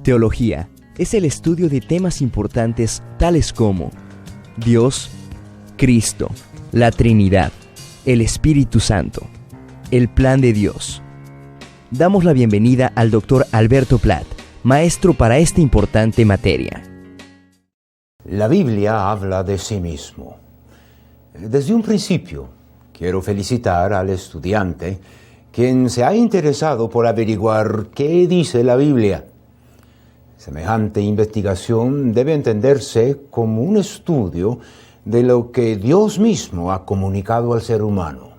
Teología es el estudio de temas importantes tales como Dios, Cristo, la Trinidad, el Espíritu Santo, el plan de Dios. Damos la bienvenida al Dr. Alberto Platt, maestro para esta importante materia. La Biblia habla de sí mismo. Desde un principio, quiero felicitar al estudiante quien se ha interesado por averiguar qué dice la Biblia. Semejante investigación debe entenderse como un estudio de lo que Dios mismo ha comunicado al ser humano.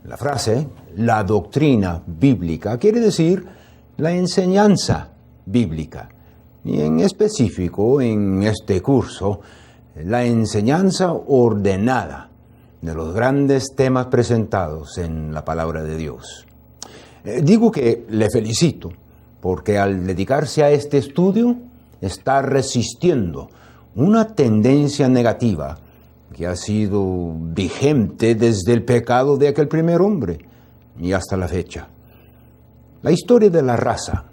La frase, la doctrina bíblica, quiere decir la enseñanza bíblica. Y en específico, en este curso, la enseñanza ordenada de los grandes temas presentados en la palabra de Dios. Digo que le felicito, porque al dedicarse a este estudio está resistiendo una tendencia negativa que ha sido vigente desde el pecado de aquel primer hombre y hasta la fecha. La historia de la raza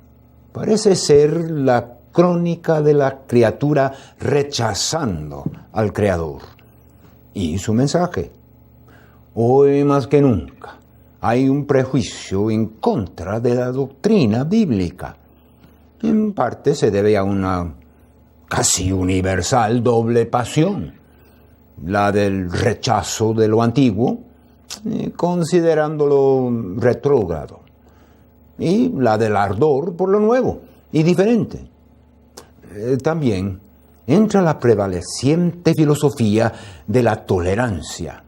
parece ser la crónica de la criatura rechazando al Creador y su mensaje. Hoy más que nunca hay un prejuicio en contra de la doctrina bíblica. En parte se debe a una casi universal doble pasión, la del rechazo de lo antiguo, considerándolo retrógrado, y la del ardor por lo nuevo y diferente. También entra la prevaleciente filosofía de la tolerancia,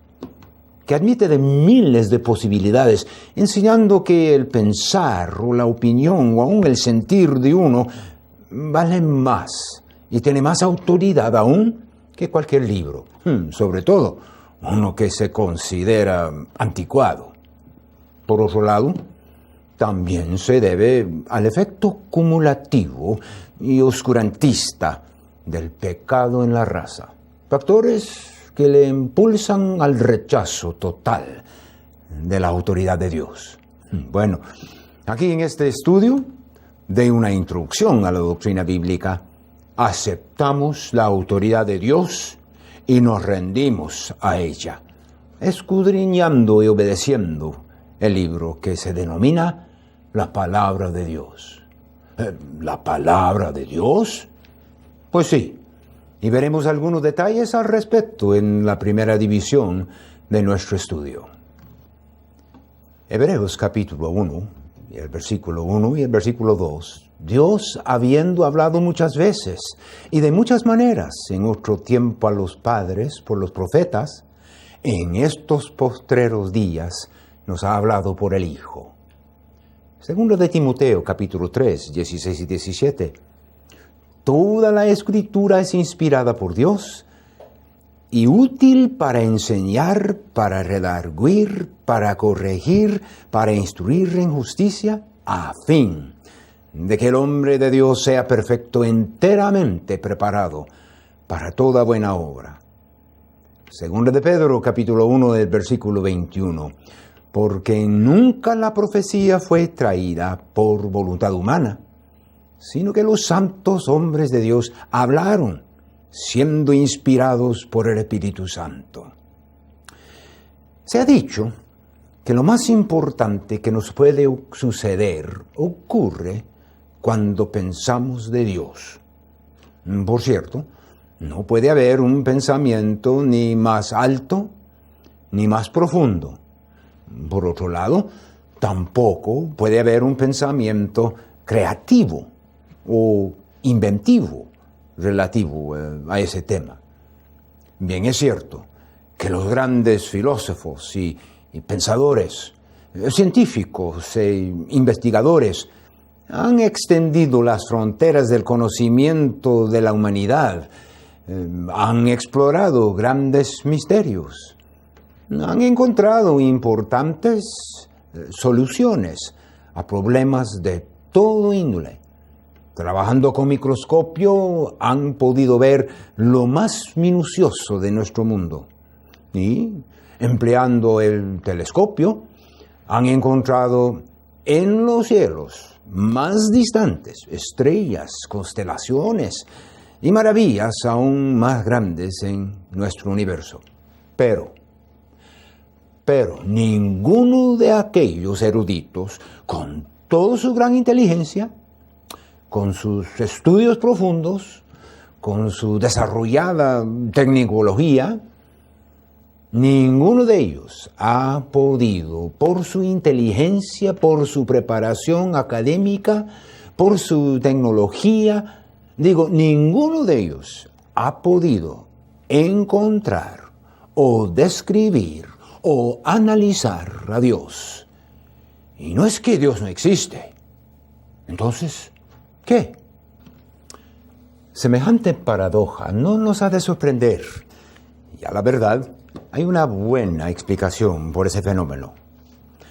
que admite de miles de posibilidades, enseñando que el pensar o la opinión o aún el sentir de uno vale más y tiene más autoridad aún que cualquier libro, sobre todo uno que se considera anticuado. Por otro lado, también se debe al efecto cumulativo y oscurantista del pecado en la raza. Factores que le impulsan al rechazo total de la autoridad de Dios. Bueno, aquí en este estudio de una introducción a la doctrina bíblica, aceptamos la autoridad de Dios y nos rendimos a ella, escudriñando y obedeciendo el libro que se denomina la Palabra de Dios. ¿La Palabra de Dios? Pues sí. Y veremos algunos detalles al respecto en la primera división de nuestro estudio. Hebreos capítulo 1, y el versículo 1 y el versículo 2. Dios, habiendo hablado muchas veces y de muchas maneras en otro tiempo a los padres por los profetas, en estos postreros días nos ha hablado por el Hijo. Segundo de Timoteo capítulo 3, 16 y 17. Toda la Escritura es inspirada por Dios y útil para enseñar, para redarguir, para corregir, para instruir en justicia, a fin de que el hombre de Dios sea perfecto, enteramente preparado para toda buena obra. Segunda de Pedro, capítulo 1, del versículo 21. Porque nunca la profecía fue traída por voluntad humana, sino que los santos hombres de Dios hablaron, siendo inspirados por el Espíritu Santo. Se ha dicho que lo más importante que nos puede suceder ocurre cuando pensamos de Dios. Por cierto, no puede haber un pensamiento ni más alto ni más profundo. Por otro lado, tampoco puede haber un pensamiento creativo o inventivo relativo a ese tema. Bien, es cierto que los grandes filósofos y pensadores, científicos e investigadores han extendido las fronteras del conocimiento de la humanidad, han explorado grandes misterios, han encontrado importantes soluciones a problemas de todo índole. Trabajando con microscopio han podido ver lo más minucioso de nuestro mundo. Y, empleando el telescopio, han encontrado en los cielos más distantes, estrellas, constelaciones y maravillas aún más grandes en nuestro universo. Pero ninguno de aquellos eruditos, con toda su gran inteligencia, con sus estudios profundos, con su desarrollada tecnología, ninguno de ellos ha podido, por su inteligencia, por su preparación académica, por su tecnología, ninguno de ellos ha podido encontrar o describir o analizar a Dios. Y no es que Dios no existe. Entonces, ¿qué? Semejante paradoja no nos ha de sorprender. Y a la verdad, hay una buena explicación por ese fenómeno.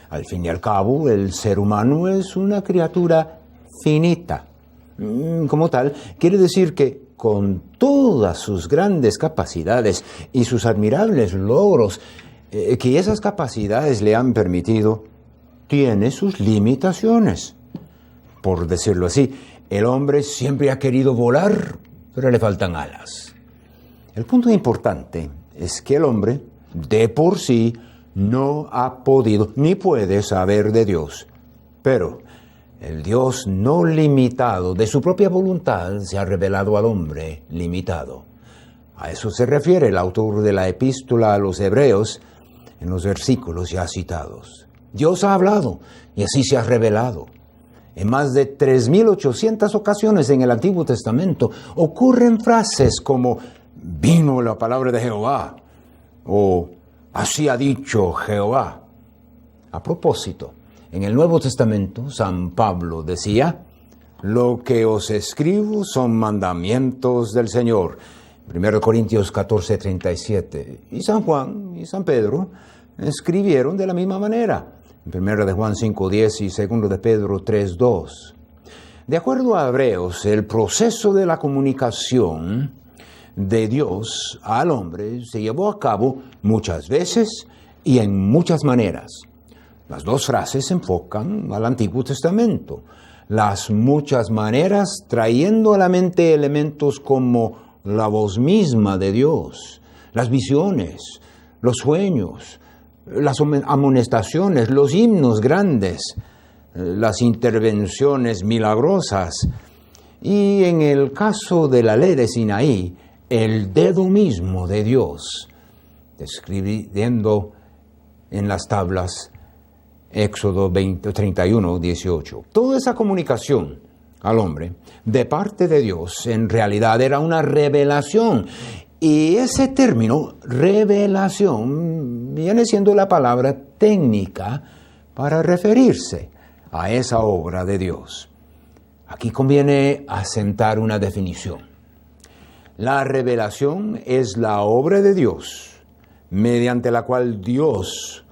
Al fin y al cabo, el ser humano es una criatura finita. Como tal, quiere decir que con todas sus grandes capacidades y sus admirables logros, que esas capacidades le han permitido, tiene sus limitaciones. Por decirlo así, el hombre siempre ha querido volar, pero le faltan alas. El punto importante es que el hombre, de por sí, no ha podido ni puede saber de Dios. Pero el Dios no limitado de su propia voluntad se ha revelado al hombre limitado. A eso se refiere el autor de la epístola a los Hebreos en los versículos ya citados. Dios ha hablado y así se ha revelado. En más de 3.800 ocasiones en el Antiguo Testamento ocurren frases como «vino la palabra de Jehová» o «así ha dicho Jehová». A propósito, en el Nuevo Testamento, San Pablo decía «lo que os escribo son mandamientos del Señor». 1 Corintios 14:37. Y San Juan y San Pedro escribieron de la misma manera. 1 de Juan 5:10 y 2 de Pedro 3:2. De acuerdo a Hebreos, el proceso de la comunicación de Dios al hombre se llevó a cabo muchas veces y en muchas maneras. Las dos frases se enfocan al Antiguo Testamento. Las muchas maneras trayendo a la mente elementos como la voz misma de Dios, las visiones, los sueños, las amonestaciones, los himnos grandes, las intervenciones milagrosas y en el caso de la ley de Sinaí, el dedo mismo de Dios, describiendo en las tablas Éxodo 31:18. Toda esa comunicación al hombre de parte de Dios en realidad era una revelación. Y ese término, revelación, viene siendo la palabra técnica para referirse a esa obra de Dios. Aquí conviene asentar una definición. La revelación es la obra de Dios, mediante la cual Dios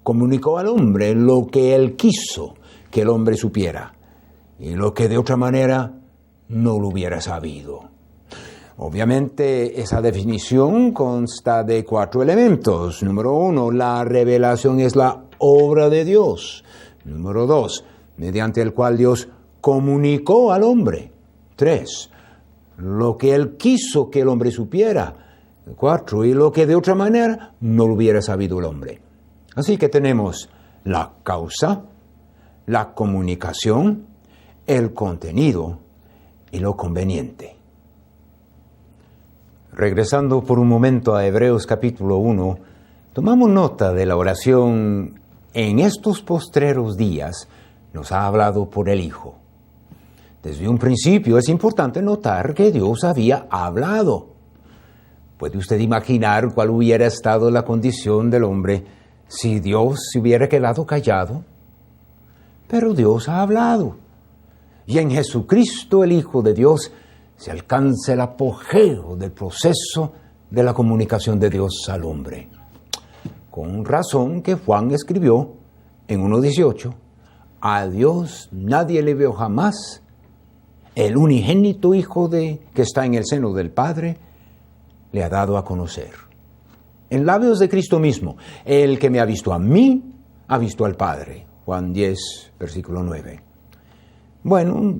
comunicó al hombre lo que Él quiso que el hombre supiera, y lo que de otra manera no lo hubiera sabido. Obviamente, esa definición consta de 4 elementos. Número 1, la revelación es la obra de Dios. Número 2, mediante el cual Dios comunicó al hombre. 3, lo que Él quiso que el hombre supiera. 4, y lo que de otra manera no lo hubiera sabido el hombre. Así que tenemos la causa, la comunicación, el contenido y lo conveniente. Regresando por un momento a Hebreos capítulo 1, tomamos nota de la oración en estos postreros días nos ha hablado por el Hijo. Desde un principio es importante notar que Dios había hablado. ¿Puede usted imaginar cuál hubiera estado la condición del hombre si Dios se hubiera quedado callado? Pero Dios ha hablado. Y en Jesucristo, el Hijo de Dios, se alcanza el apogeo del proceso de la comunicación de Dios al hombre. Con razón que Juan escribió en 1:18, a Dios nadie le vio jamás, el unigénito Hijo que está en el seno del Padre, le ha dado a conocer. En labios de Cristo mismo, el que me ha visto a mí, ha visto al Padre. Juan 10, versículo 9. Bueno,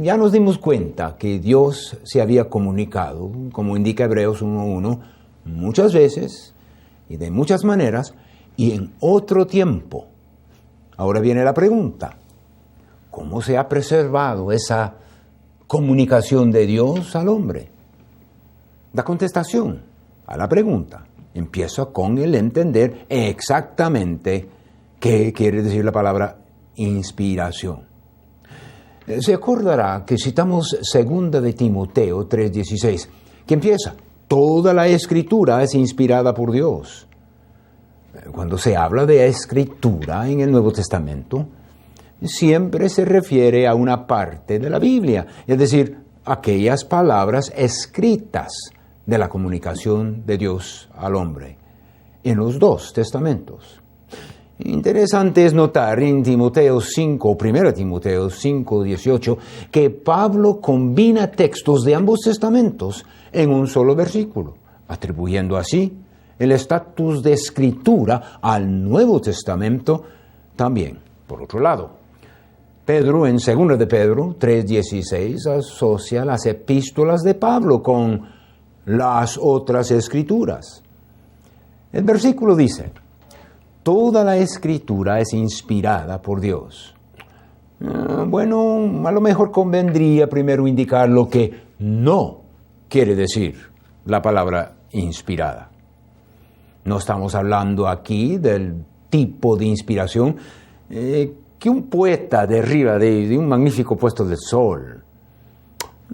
ya nos dimos cuenta que Dios se había comunicado, como indica Hebreos 1:1, muchas veces y de muchas maneras y en otro tiempo. Ahora viene la pregunta: ¿cómo se ha preservado esa comunicación de Dios al hombre? La contestación a la pregunta empieza con el entender exactamente qué quiere decir la palabra inspiración. Se acordará que citamos 2 de Timoteo 3:16, que empieza: toda la escritura es inspirada por Dios. Cuando se habla de escritura en el Nuevo Testamento, siempre se refiere a una parte de la Biblia, es decir, aquellas palabras escritas de la comunicación de Dios al hombre, en los dos testamentos. Interesante es notar en Timoteo 5, 1 Timoteo 5:18, que Pablo combina textos de ambos testamentos en un solo versículo, atribuyendo así el estatus de escritura al Nuevo Testamento también. Por otro lado, Pedro, en 2 de Pedro 3:16, asocia las epístolas de Pablo con las otras escrituras. El versículo dice: toda la escritura es inspirada por Dios. Bueno, a lo mejor convendría primero indicar lo que no quiere decir la palabra inspirada. No estamos hablando aquí del tipo de inspiración que un poeta derriba de un magnífico puesto del sol,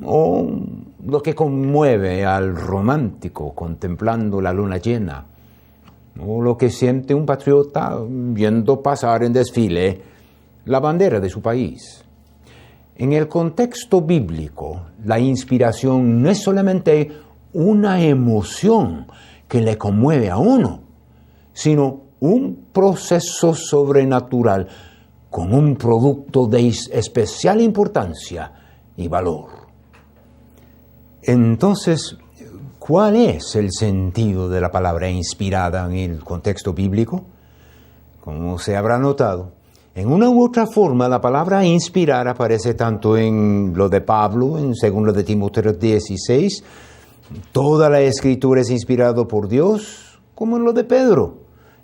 o lo que conmueve al romántico contemplando la luna llena, o lo que siente un patriota viendo pasar en desfile la bandera de su país. En el contexto bíblico, la inspiración no es solamente una emoción que le conmueve a uno, sino un proceso sobrenatural con un producto de especial importancia y valor. Entonces, ¿cuál es el sentido de la palabra inspirada en el contexto bíblico? Como se habrá notado, en una u otra forma la palabra inspirar aparece tanto en lo de Pablo, en 2 de Timoteo 16, toda la escritura es inspirada por Dios, como en lo de Pedro,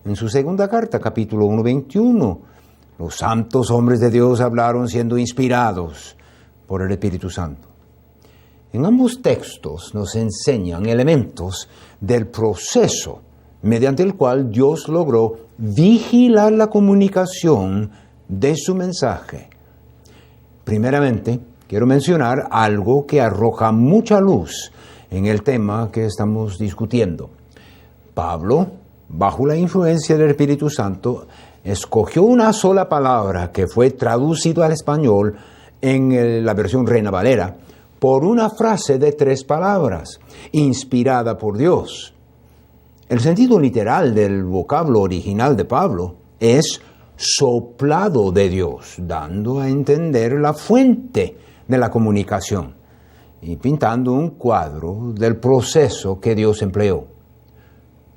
en su segunda carta, capítulo 1:21. Los santos hombres de Dios hablaron siendo inspirados por el Espíritu Santo. En ambos textos nos enseñan elementos del proceso mediante el cual Dios logró vigilar la comunicación de su mensaje. Primeramente, quiero mencionar algo que arroja mucha luz en el tema que estamos discutiendo. Pablo, bajo la influencia del Espíritu Santo, escogió una sola palabra que fue traducido al español en la versión Reina Valera por una frase de 3 palabras, inspirada por Dios. El sentido literal del vocablo original de Pablo es soplado de Dios, dando a entender la fuente de la comunicación y pintando un cuadro del proceso que Dios empleó.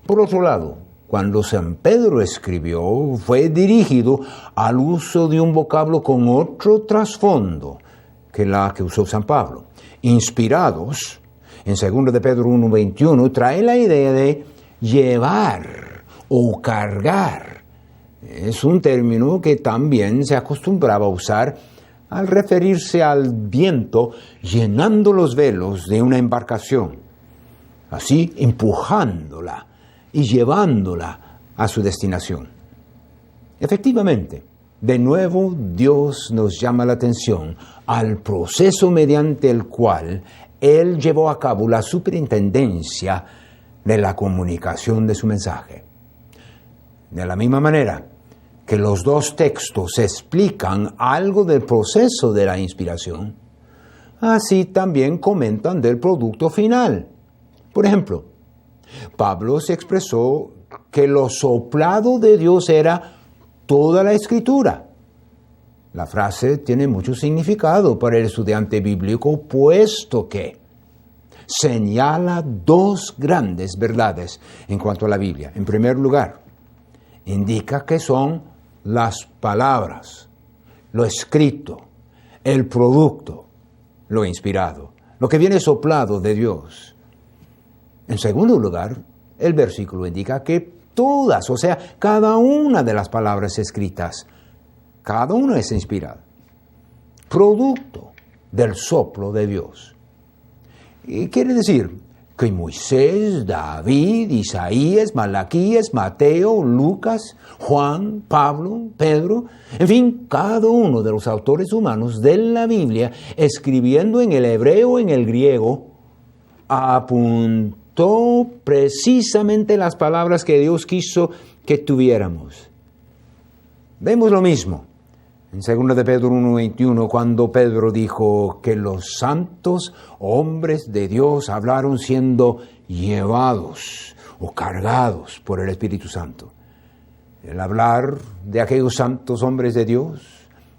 Por otro lado, cuando San Pedro escribió, fue dirigido al uso de un vocablo con otro trasfondo que la que usó San Pablo. Inspirados, en 2 de Pedro 1:21, trae la idea de llevar o cargar. Es un término que también se acostumbraba a usar al referirse al viento llenando los velos de una embarcación, así empujándola y llevándola a su destinación. Efectivamente, de nuevo Dios nos llama la atención al proceso mediante el cual Él llevó a cabo la superintendencia de la comunicación de su mensaje. De la misma manera que los dos textos explican algo del proceso de la inspiración, así también comentan del producto final. Por ejemplo, Pablo se expresó que lo soplado de Dios era toda la Escritura. La frase tiene mucho significado para el estudiante bíblico, puesto que señala 2 grandes verdades en cuanto a la Biblia. En primer lugar, indica que son las palabras, lo escrito, el producto, lo inspirado, lo que viene soplado de Dios. En segundo lugar, el versículo indica que todas, o sea, cada una de las palabras escritas, cada una es inspirada, producto del soplo de Dios. Y quiere decir que Moisés, David, Isaías, Malaquías, Mateo, Lucas, Juan, Pablo, Pedro, en fin, cada uno de los autores humanos de la Biblia, escribiendo en el hebreo o en el griego, apuntó precisamente las palabras que Dios quiso que tuviéramos. Vemos lo mismo en 2 de Pedro 1:21, cuando Pedro dijo que los santos hombres de Dios hablaron siendo llevados o cargados por el Espíritu Santo. El hablar de aquellos santos hombres de Dios,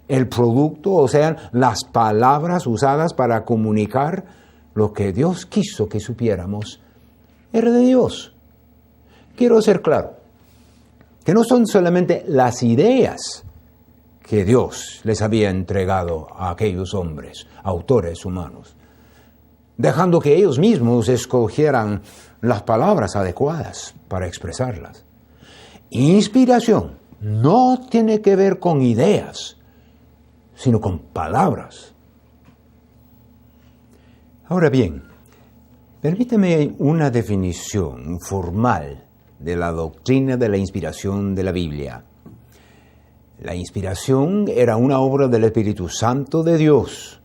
el producto, o sea, las palabras usadas para comunicar lo que Dios quiso que supiéramos, era de Dios. Quiero ser claro, que no son solamente las ideas que Dios les había entregado a aquellos hombres, autores humanos, dejando que ellos mismos escogieran las palabras adecuadas para expresarlas. Inspiración no tiene que ver con ideas, sino con palabras. Ahora bien, permíteme una definición formal de la doctrina de la inspiración de la Biblia. La inspiración era una obra del Espíritu Santo de Dios,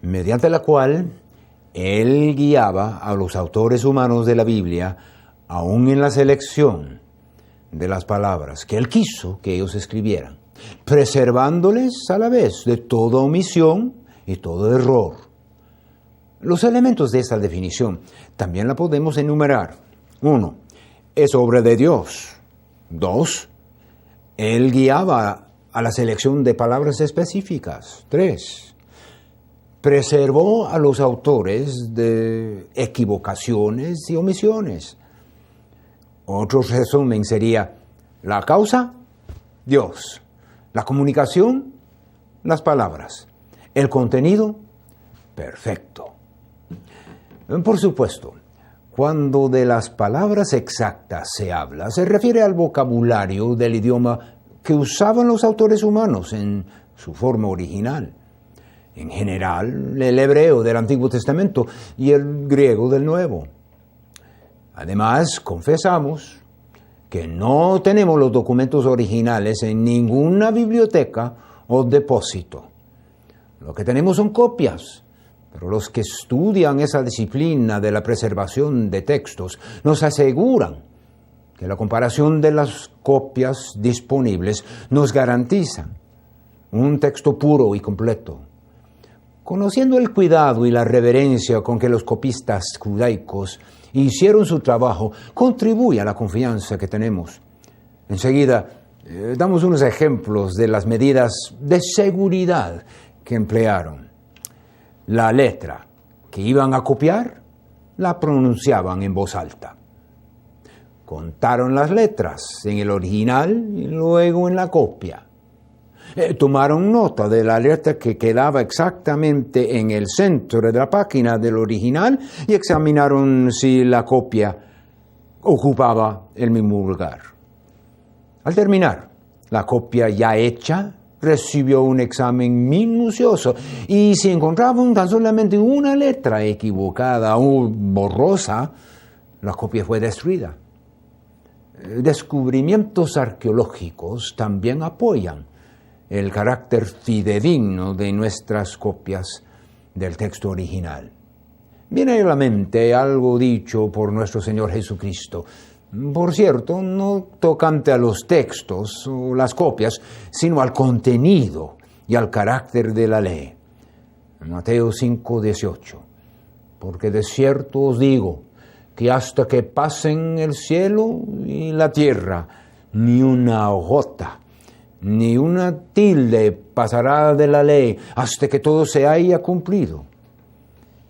mediante la cual Él guiaba a los autores humanos de la Biblia, aún en la selección de las palabras que Él quiso que ellos escribieran, preservándoles a la vez de toda omisión y todo error. Los elementos de esta definición también la podemos enumerar. 1. Es obra de Dios. 2. Él guiaba a la selección de palabras específicas. 3. Preservó a los autores de equivocaciones y omisiones. Otro resumen sería: la causa, Dios; la comunicación, las palabras; el contenido, perfecto. Por supuesto, cuando de las palabras exactas se habla, se refiere al vocabulario del idioma que usaban los autores humanos en su forma original. En general, el hebreo del Antiguo Testamento y el griego del Nuevo. Además, confesamos que no tenemos los documentos originales en ninguna biblioteca o depósito. Lo que tenemos son copias. Pero los que estudian esa disciplina de la preservación de textos nos aseguran que la comparación de las copias disponibles nos garantiza un texto puro y completo. Conociendo el cuidado y la reverencia con que los copistas judaicos hicieron su trabajo, contribuye a la confianza que tenemos. Enseguida, damos unos ejemplos de las medidas de seguridad que emplearon. La letra que iban a copiar la pronunciaban en voz alta. Contaron las letras en el original y luego en la copia. Tomaron nota de la letra que quedaba exactamente en el centro de la página del original y examinaron si la copia ocupaba el mismo lugar. Al terminar, la copia ya hecha recibió un examen minucioso y si encontraban tan solamente una letra equivocada o borrosa, la copia fue destruida. Descubrimientos arqueológicos también apoyan el carácter fidedigno de nuestras copias del texto original. Viene a la mente algo dicho por nuestro Señor Jesucristo. Por cierto, no tocante a los textos o las copias, sino al contenido y al carácter de la ley. Mateo 5:18. Porque de cierto os digo que hasta que pasen el cielo y la tierra, ni una jota, ni una tilde pasará de la ley hasta que todo se haya cumplido.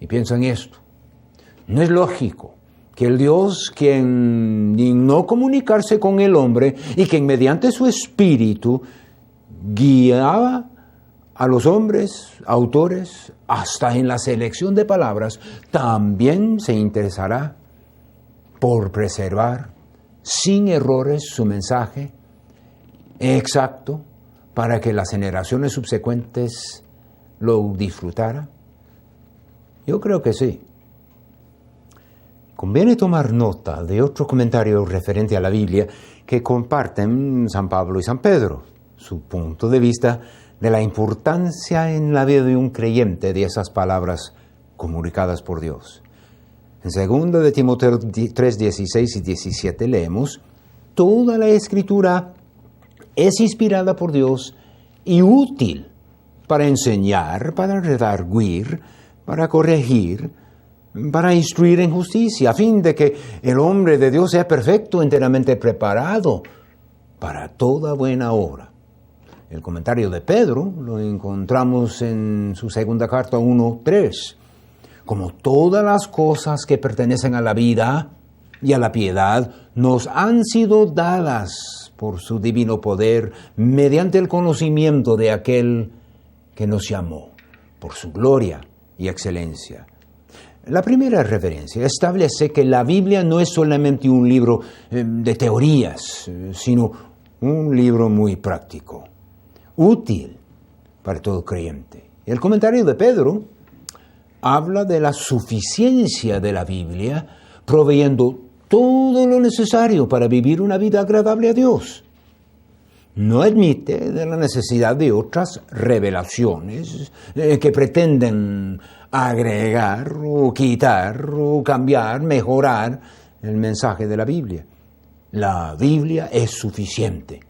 Y piensa en esto. No es lógico que el Dios, quien dignó comunicarse con el hombre y quien mediante su espíritu guiaba a los hombres, autores, hasta en la selección de palabras, también se interesará por preservar sin errores su mensaje exacto para que las generaciones subsecuentes lo disfrutaran? Yo creo que sí. Conviene tomar nota de otro comentario referente a la Biblia que comparten San Pablo y San Pedro, su punto de vista de la importancia en la vida de un creyente de esas palabras comunicadas por Dios. En 2 de Timoteo 3, 16 y 17 leemos: toda la Escritura es inspirada por Dios y útil para enseñar, para redarguir, para corregir, para instruir en justicia, a fin de que el hombre de Dios sea perfecto, enteramente preparado para toda buena obra. El comentario de Pedro lo encontramos en su segunda carta 1:3. Como todas las cosas que pertenecen a la vida y a la piedad nos han sido dadas por su divino poder mediante el conocimiento de aquel que nos llamó por su gloria y excelencia. La primera referencia establece que la Biblia no es solamente un libro de teorías, sino un libro muy práctico, útil para todo creyente. El comentario de Pedro habla de la suficiencia de la Biblia, proveyendo todo lo necesario para vivir una vida agradable a Dios. No admite de la necesidad de otras revelaciones que pretenden agregar o quitar o cambiar, mejorar el mensaje de la Biblia. La Biblia es suficiente.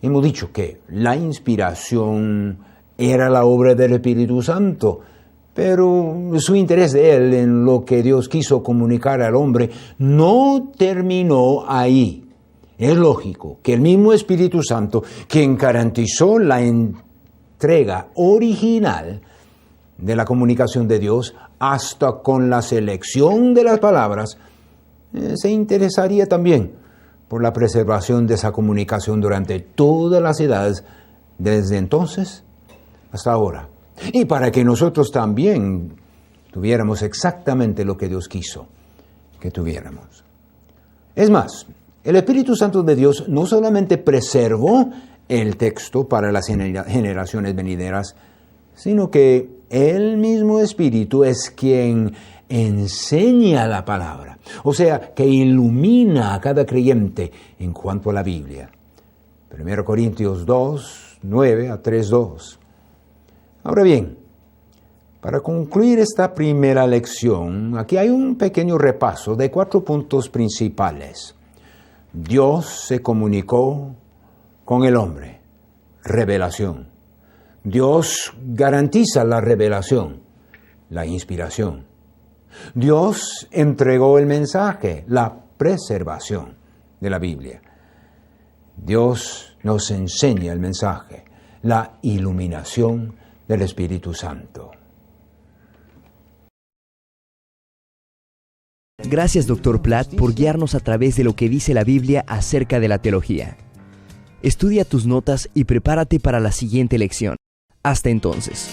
Hemos dicho que la inspiración era la obra del Espíritu Santo, pero su interés de él en lo que Dios quiso comunicar al hombre no terminó ahí. Es lógico que el mismo Espíritu Santo, quien garantizó la entrega original de la comunicación de Dios, hasta con la selección de las palabras, se interesaría también por la preservación de esa comunicación durante todas las edades, desde entonces hasta ahora. Y para que nosotros también tuviéramos exactamente lo que Dios quiso que tuviéramos. Es más, el Espíritu Santo de Dios no solamente preservó el texto para las generaciones venideras, sino que el mismo Espíritu es quien enseña la palabra, o sea, que ilumina a cada creyente en cuanto a la Biblia. 1 Corintios 2, 9 a 3, 2. Ahora bien, para concluir esta primera lección, aquí hay un pequeño repaso de 4 puntos principales. Dios se comunicó con el hombre. Revelación. Dios garantiza la revelación, la inspiración. Dios entregó el mensaje, la preservación de la Biblia. Dios nos enseña el mensaje, la iluminación del Espíritu Santo. Gracias, Dr. Platt, por guiarnos a través de lo que dice la Biblia acerca de la teología. Estudia tus notas y prepárate para la siguiente lección. Hasta entonces.